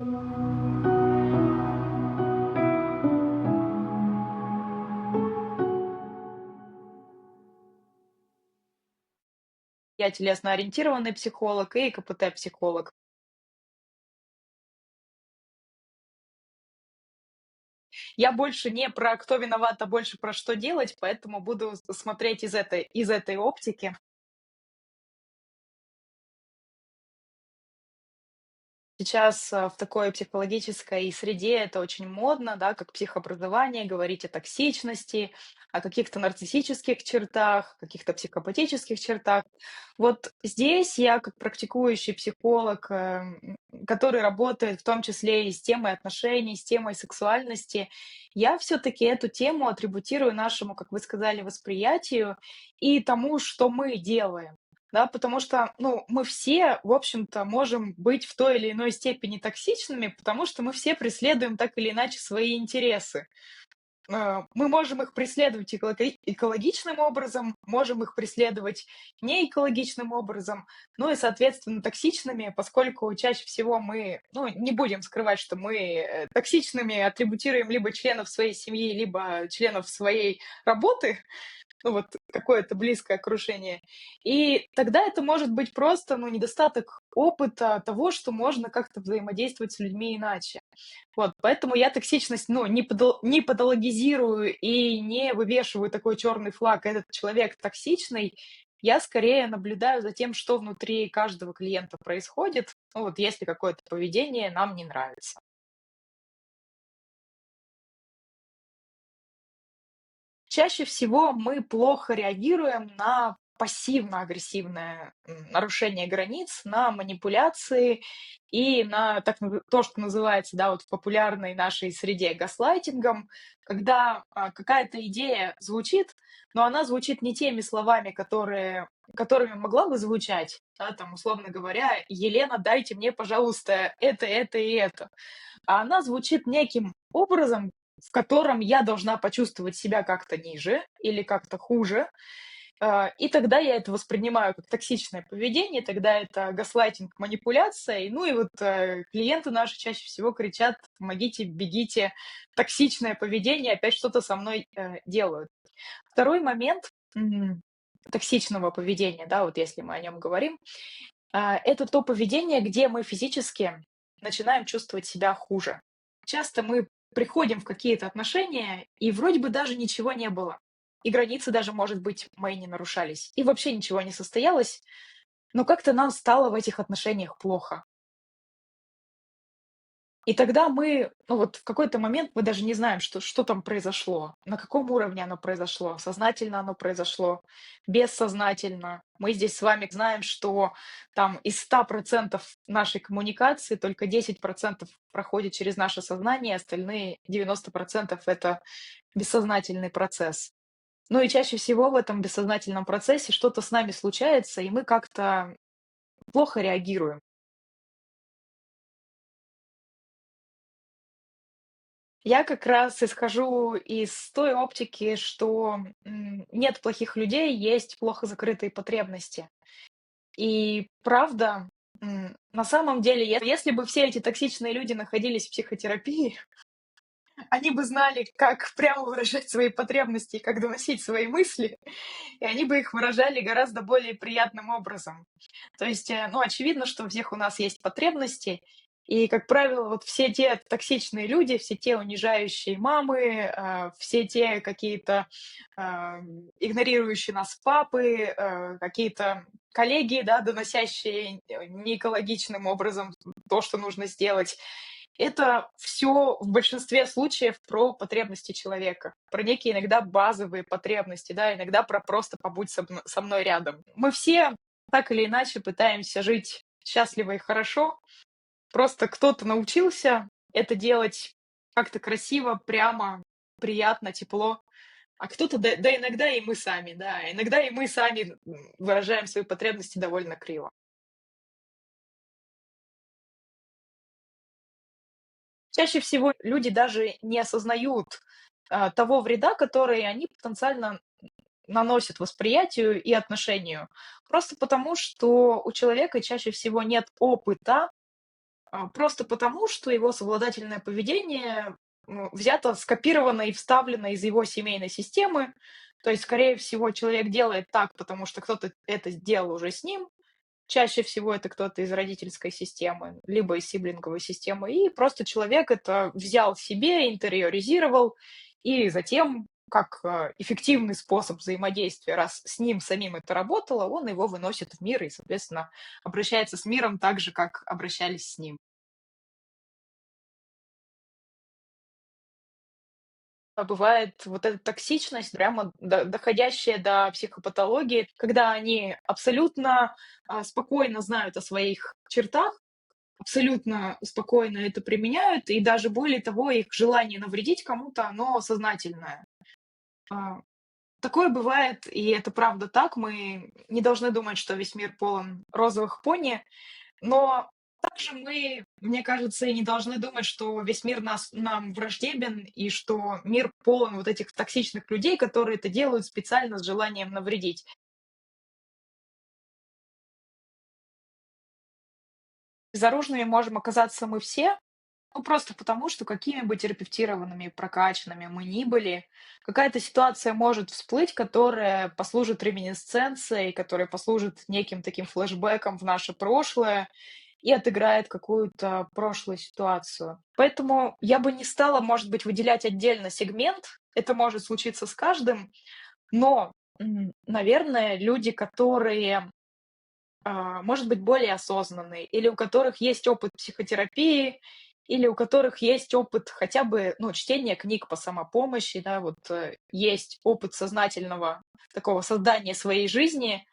Я телесно-ориентированный психолог и КПТ-психолог. Я больше не про кто виноват, а больше про что делать, поэтому буду смотреть из этой оптики. Сейчас, в такой психологической среде это очень модно, да, как психообразование, говорить о токсичности, о каких-то нарциссических чертах, каких-то психопатических чертах. Вот здесь я, как практикующий психолог, который работает в том числе и с темой отношений, с темой сексуальности, я все-таки эту тему атрибутирую нашему, как вы сказали, восприятию и тому, что мы делаем. Да, потому что, ну, мы все, в общем-то, можем быть в той или иной степени токсичными, потому что мы все преследуем так или иначе свои интересы. Мы можем их преследовать экологичным образом, можем их преследовать неэкологичным образом, ну и, соответственно, токсичными, поскольку чаще всего мы, ну, не будем скрывать, что мы токсичными атрибутируем либо членов своей семьи, либо членов своей работы, ну, вот какое-то близкое окружение. И тогда это может быть просто, ну, недостаток опыта того, что можно как-то взаимодействовать с людьми иначе. Вот, поэтому я токсичность, ну, не патологизирую и не вывешиваю такой черный флаг: "Этот человек токсичный". Я скорее наблюдаю за тем, что внутри каждого клиента происходит. Ну, вот если какое-то поведение нам не нравится. Чаще всего мы плохо реагируем на пассивно-агрессивное нарушение границ, на манипуляции и на то, что называется, да, вот в популярной нашей среде газлайтингом, когда какая-то идея звучит, но она звучит не теми словами, которыми могла бы звучать, да, там, условно говоря, «Елена, дайте мне, пожалуйста, это и это». А она звучит неким образом, в котором я должна почувствовать себя как-то ниже или как-то хуже. И тогда я это воспринимаю как токсичное поведение, тогда это газлайтинг, манипуляция. И, ну и вот клиенты наши чаще всего кричат: "Помогите, бегите, токсичное поведение, опять что-то со мной делают". Второй момент токсичного поведения, да, вот если мы о нем говорим, это то поведение, где мы физически начинаем чувствовать себя хуже. Часто мы приходим в какие-то отношения, и вроде бы даже ничего не было. И границы даже, может быть, мои не нарушались. И вообще ничего не состоялось, но как-то нам стало в этих отношениях плохо. И тогда мы, ну вот в какой-то момент мы даже не знаем, что там произошло, на каком уровне оно произошло, сознательно оно произошло, бессознательно. Мы здесь с вами знаем, что там из 100% нашей коммуникации только 10% проходит через наше сознание, остальные 90% это бессознательный процесс. Ну и чаще всего в этом бессознательном процессе что-то с нами случается, и мы как-то плохо реагируем. Я как раз исхожу из той оптики, что, нет плохих людей, есть плохо закрытые потребности. И правда, на самом деле, если бы все эти токсичные люди находились в психотерапии, они бы знали, как прямо выражать свои потребности и как доносить свои мысли, и они бы их выражали гораздо более приятным образом. То есть, ну, очевидно, что у всех у нас есть потребности, и, как правило, вот все те токсичные люди, все те унижающие мамы, все те какие-то игнорирующие нас папы, какие-то коллеги, да, доносящие неэкологичным образом то, что нужно сделать. Это все в большинстве случаев про потребности человека, про некие иногда базовые потребности, да, иногда про просто "побудь со мной рядом". Мы все так или иначе пытаемся жить счастливо и хорошо. Просто кто-то научился это делать как-то красиво, прямо, приятно, тепло, а кто-то, да иногда и мы сами, да, иногда и мы сами, выражаем свои потребности довольно криво. Чаще всего люди даже не осознают, того вреда, который они потенциально наносят восприятию и отношению. Просто потому, что у человека чаще всего нет опыта просто потому, что его совладательное поведение, взято, скопировано и вставлено из его семейной системы. То есть, скорее всего, человек делает так, потому что кто-то это сделал уже с ним. Чаще всего это кто-то из родительской системы, либо из сиблинговой системы. И просто человек это взял себе, интериоризировал, и затем, как эффективный способ взаимодействия, раз с ним самим это работало, он его выносит в мир и, соответственно, обращается с миром так же, как обращались с ним. Бывает вот эта токсичность, прямо доходящая до психопатологии, когда они абсолютно спокойно знают о своих чертах, абсолютно спокойно это применяют, и даже более того, их желание навредить кому-то, оно сознательное. А, Такое бывает, и это правда так. Мы не должны думать, что весь мир полон розовых пони, но также мы, мне кажется, и не должны думать, что весь мир нам враждебен, и что мир полон вот этих токсичных людей, которые это делают специально с желанием навредить. Безоружными можем оказаться мы все, ну, просто потому, что какими бы терапевтированными, прокачанными мы ни были, какая-то ситуация может всплыть, которая послужит реминисценцией, которая послужит неким таким флешбеком в наше прошлое и отыграет какую-то прошлую ситуацию. Поэтому я бы не стала, может быть, выделять отдельно сегмент. Это может случиться с каждым, но, наверное, люди, которые может быть, более осознанные, или у которых есть опыт психотерапии, или у которых есть опыт хотя бы, ну, чтения книг по самопомощи, да, вот есть опыт сознательного такого создания своей жизни,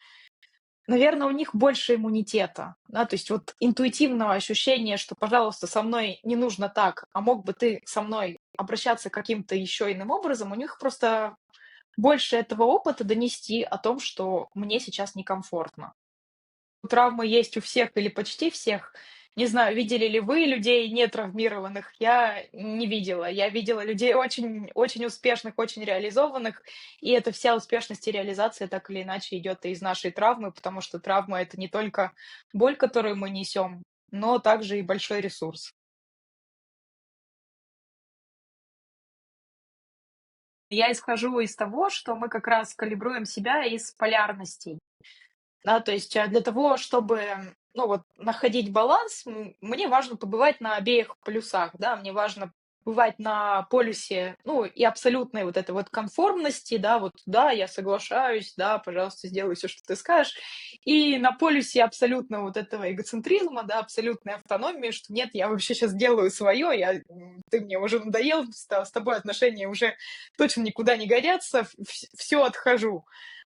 наверное, у них больше иммунитета, да, то есть вот интуитивного ощущения, что, пожалуйста, со мной не нужно так, а мог бы ты со мной обращаться каким-то еще иным образом, у них просто больше этого опыта донести о том, что мне сейчас некомфортно. Травмы есть у всех или почти всех. Не знаю, видели ли вы людей нетравмированных? Я не видела. Я видела людей очень очень успешных, очень реализованных, и эта вся успешность и реализация так или иначе идет из нашей травмы, потому что травма — это не только боль, которую мы несем, но также и большой ресурс. Я исхожу из того, что мы как раз калибруем себя из полярностей. Да, то есть, для того, чтобы, ну, вот находить баланс, мне важно побывать на обеих полюсах, да. Мне важно бывать на полюсе, ну, и абсолютной вот этой вот конформности, да, вот: "Да, я соглашаюсь, да, пожалуйста, сделай все, что ты скажешь". И на полюсе абсолютно вот этого эгоцентризма, да, абсолютной автономии, что: "Нет, я вообще сейчас делаю свое, ты мне уже надоел, с тобой отношения уже точно никуда не годятся, все отхожу".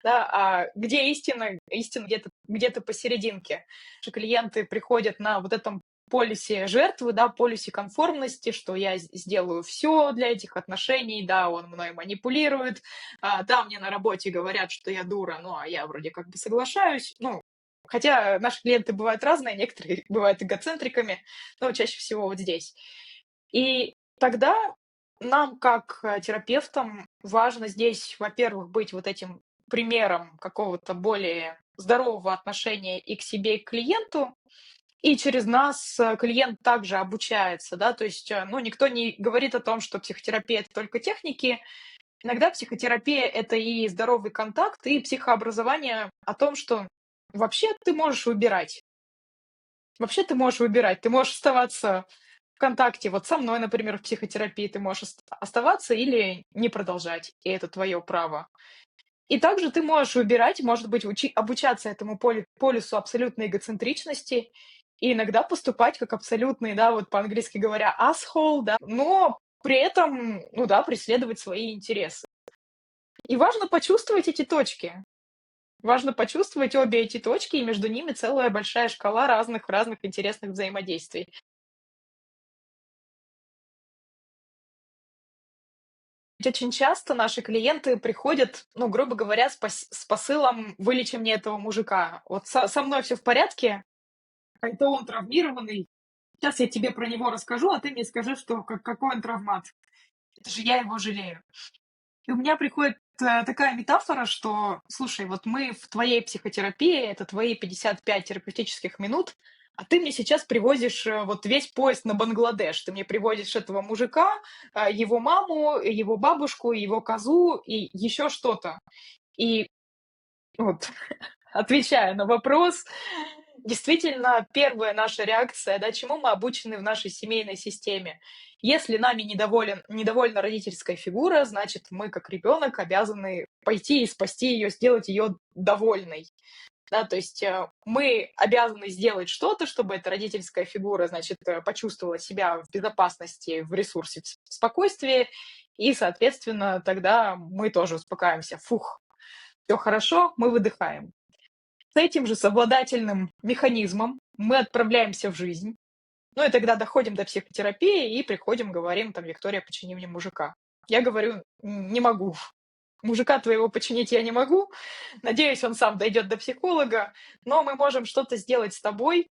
Да, а где истина? Истина где-то посерединке. Что клиенты приходят на вот этом полюсе жертвы, да, полюсе конформности, что я сделаю все для этих отношений, да, он мной манипулирует, да, мне на работе говорят, что я дура, ну, а я вроде как бы соглашаюсь. Ну, хотя наши клиенты бывают разные, некоторые бывают эгоцентриками, но чаще всего вот здесь. И тогда нам, как, терапевтам, важно здесь, во-первых, быть вот этим примером какого-то более здорового отношения и к себе, и к клиенту, и через нас, клиент также обучается, да. То есть, ну, никто не говорит о том, что психотерапия — это только техники. Иногда психотерапия — это и здоровый контакт, и психообразование о том, что вообще ты можешь выбирать. Вообще ты можешь выбирать. Ты можешь оставаться в контакте. Вот со мной, например, в психотерапии ты можешь оставаться или не продолжать, и это твое право. И также ты можешь выбирать, может быть, обучаться этому полюсу абсолютной эгоцентричности и иногда поступать как абсолютный, да, вот по-английски говоря, asshole, да, но при этом, ну да, преследовать свои интересы. И важно почувствовать эти точки. Важно почувствовать обе эти точки, и между ними целая большая шкала разных интересных взаимодействий. Ведь очень часто наши клиенты приходят, ну, грубо говоря, с посылом: "Вылечи мне этого мужика. Вот со мной все в порядке, а это он травмированный. Сейчас я тебе про него расскажу, а ты мне скажи, что какой он травмат. Это же я его жалею". И у меня приходит, такая метафора, что: "Слушай, вот мы в твоей психотерапии, это твои 55 терапевтических минут, А ты мне сейчас привозишь вот весь поезд на Бангладеш. Ты мне привозишь этого мужика, его маму, его бабушку, его козу и еще что-то. И вот, отвечая на вопрос, действительно, первая наша реакция, да, чему мы обучены в нашей семейной системе. Если нами недовольна родительская фигура, значит, мы, как ребенок, обязаны пойти и спасти ее, сделать ее довольной. Да, то есть мы обязаны сделать что-то, чтобы эта родительская фигура, значит, почувствовала себя в безопасности, в ресурсе, в спокойствии, и, соответственно, тогда мы тоже успокаиваемся. Фух, все хорошо, мы выдыхаем. С этим же совладательным механизмом мы отправляемся в жизнь. Ну и тогда доходим до психотерапии и приходим, говорим, там, Виктория, почини мне мужика. Я говорю, не могу. Мужика твоего починить я не могу. Надеюсь, он сам дойдет до психолога, но мы можем что-то сделать с тобой.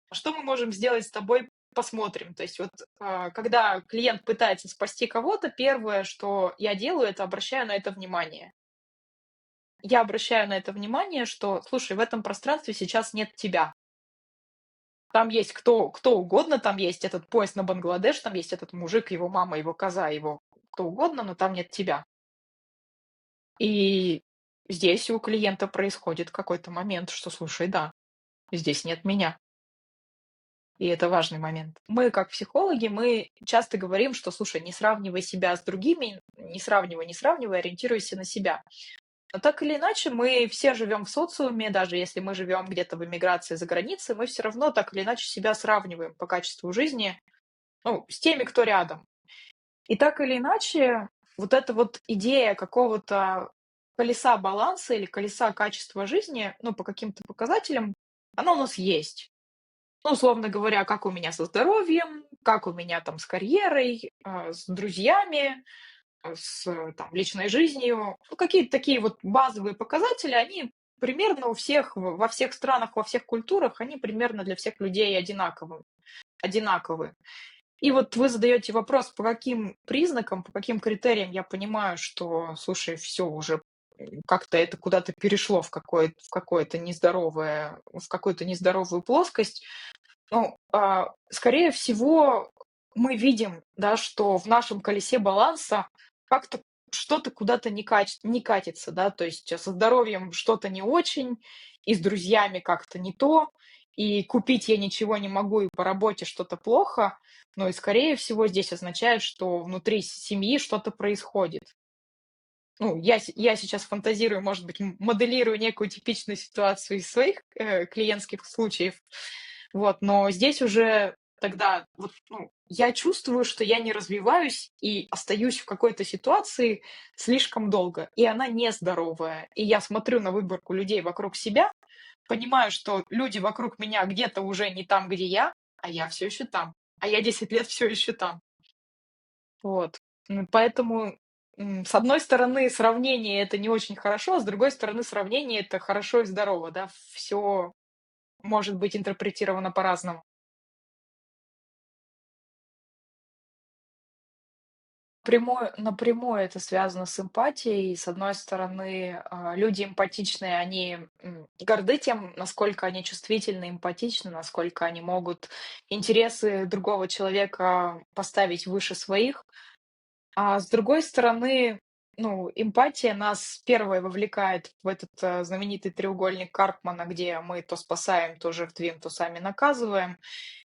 А что мы можем сделать с тобой, посмотрим. То есть вот когда клиент пытается спасти кого-то, первое, что я делаю, это обращаю на это внимание. Я обращаю на это внимание, что, слушай, в этом пространстве сейчас нет тебя. Там есть кто угодно, там есть этот поезд на Бангладеш, там есть этот мужик, его мама, его коза, его кто угодно, но там нет тебя. И здесь у клиента происходит какой-то момент, что, слушай, да, здесь нет меня. И это важный момент. Мы, как психологи, мы часто говорим, что, слушай, не сравнивай себя с другими, не сравнивай, ориентируйся на себя. Но так или иначе, мы все живем в социуме, даже если мы живем где-то в эмиграции за границей, мы все равно так или иначе себя сравниваем по качеству жизни, ну, с теми, кто рядом. И так или иначе, вот эта вот идея какого-то колеса баланса или колеса качества жизни, ну, по каким-то показателям, она у нас есть. Ну, условно говоря, как у меня со здоровьем, как у меня там с карьерой, с друзьями, там, личной жизнью. Ну, какие-то такие вот базовые показатели, они примерно у всех, во всех странах, во всех культурах, они примерно для всех людей одинаковы. И вот вы задаете вопрос, по каким признакам, по каким критериям я понимаю, что, слушай, все уже как-то это куда-то перешло в какое-то нездоровое, в какую-то нездоровую плоскость. Ну, скорее всего, мы видим, да, что в нашем колесе баланса как-то что-то куда-то не катится, да, то есть со здоровьем что-то не очень, и с друзьями как-то не то, и купить я ничего не могу, и по работе что-то плохо. Ну и, скорее всего, здесь означает, что внутри семьи что-то происходит. Ну, я сейчас фантазирую, может быть, моделирую некую типичную ситуацию из своих клиентских случаев. Вот, но здесь уже тогда вот, ну, я чувствую, что я не развиваюсь и остаюсь в какой-то ситуации слишком долго, и она нездоровая. И я смотрю на выборку людей вокруг себя, понимаю, что люди вокруг меня где-то уже не там, где я, а я все еще там. А я 10 лет все еще там. Вот. Поэтому, с одной стороны, сравнение — это не очень хорошо, а с другой стороны, сравнение — это хорошо и здорово, да. Все может быть интерпретировано по-разному. Напрямую это связано с эмпатией. С одной стороны, люди эмпатичные, они, горды тем, насколько они чувствительны, эмпатичны, насколько они могут интересы другого человека поставить выше своих. А с другой стороны, ну, эмпатия нас первой вовлекает в этот, знаменитый треугольник Карпмана, где мы то спасаем, то жертвим, то сами наказываем.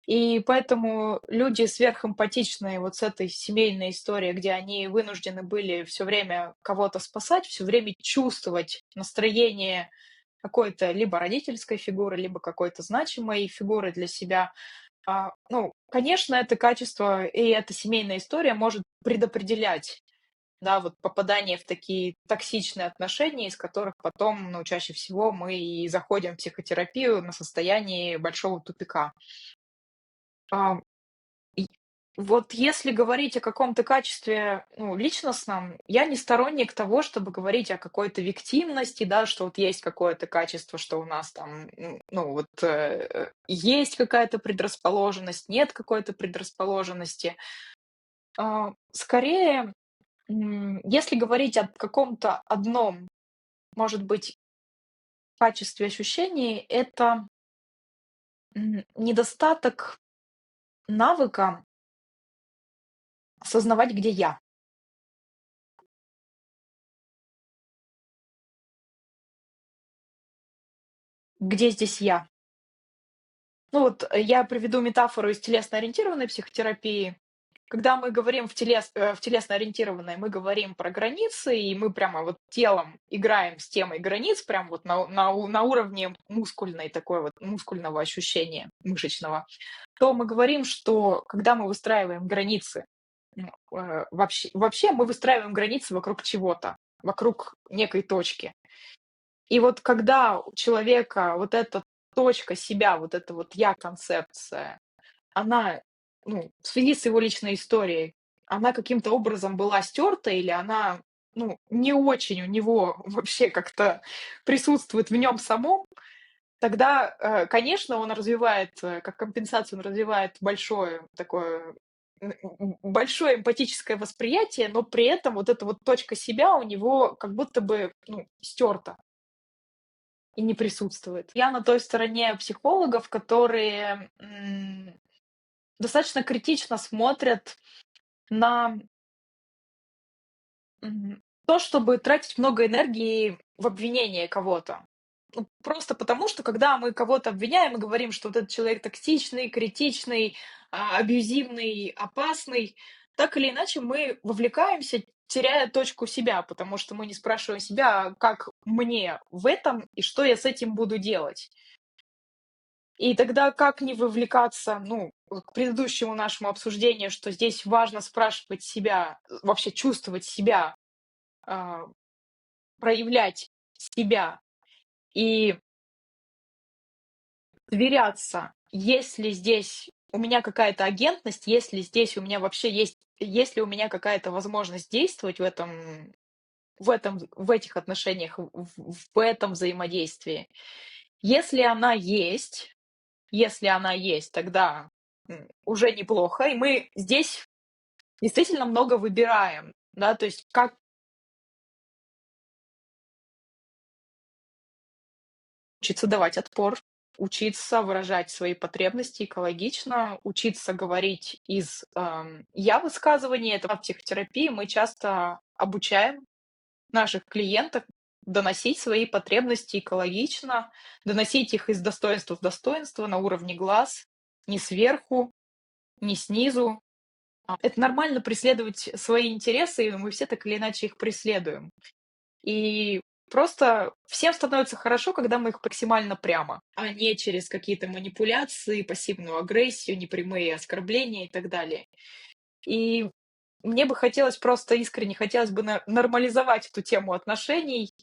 И поэтому люди сверхэмпатичные вот с этой семейной историей, где они вынуждены были все время кого-то спасать, все время чувствовать настроение какой-то либо родительской фигуры, либо какой-то значимой фигуры для себя. Ну, конечно, это качество и эта семейная история может предопределять, да, вот попадание в такие токсичные отношения, из которых потом, ну, чаще всего мы и заходим в психотерапию на состоянии большого тупика. А, и вот если говорить о каком-то качестве, ну, личностном, я не сторонник того, чтобы говорить о какой-то виктимности, да, что вот есть какое-то качество, что у нас там, ну, вот есть какая-то предрасположенность, нет какой-то предрасположенности. Скорее, если говорить о каком-то одном, может быть, качестве ощущений, это Недостаток навыка осознавать, где я, где здесь я. Ну вот, я приведу метафору из телесно-ориентированной психотерапии. Когда мы говорим в телесно-ориентированной, мы говорим про границы, и мы прямо вот телом играем с темой границ, прям вот на уровне мускульной такой вот, мускульного ощущения, мышечного, то мы говорим, что когда мы выстраиваем границы, вообще мы выстраиваем границы вокруг чего-то, вокруг некой точки. И вот когда у человека вот эта точка себя, вот эта вот я-концепция, она, ну, в связи с его личной историей, она каким-то образом была стерта или она, ну, не очень у него вообще как-то присутствует в нем самом, тогда, конечно, он развивает, как компенсацию, он развивает большое такое, большое эмпатическое восприятие, но при этом вот эта вот точка себя у него как будто бы, ну, стерта и не присутствует. Я на той стороне психологов, которые, достаточно критично смотрят на, то, чтобы тратить много энергии в обвинение кого-то. Ну, просто потому, что когда мы кого-то обвиняем и говорим, что вот этот человек токсичный, критичный, абьюзивный, опасный, так или иначе мы вовлекаемся, теряя точку себя, потому что мы не спрашиваем себя, как мне в этом и что я с этим буду делать. И тогда как не вовлекаться, ну, вот к предыдущему нашему обсуждению, что здесь важно спрашивать себя, вообще чувствовать себя, а, проявлять себя и сверяться, есть ли здесь у меня какая-то агентность, есть ли здесь у меня вообще есть ли у меня какая-то возможность действовать в этих отношениях, в этом взаимодействии. Если она есть, Если она есть, тогда, уже неплохо. И мы здесь действительно много выбираем, да, то есть как учиться давать отпор, учиться выражать свои потребности экологично, учиться говорить из, я-высказываний. Это в психотерапии мы часто обучаем наших клиентов доносить свои потребности экологично, доносить их из достоинства в достоинство на уровне глаз, не сверху, не снизу. Это нормально преследовать свои интересы, и мы все так или иначе их преследуем. И просто всем становится хорошо, когда мы их максимально прямо, а не через какие-то манипуляции, пассивную агрессию, непрямые оскорбления и так далее. И мне бы хотелось просто искренне хотелось бы нормализовать эту тему отношений,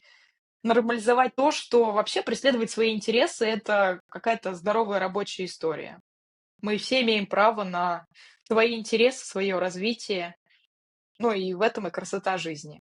нормализовать то, что вообще преследовать свои интересы — это какая-то здоровая рабочая история. Мы все имеем право на свои интересы, свое развитие. Ну и в этом и красота жизни.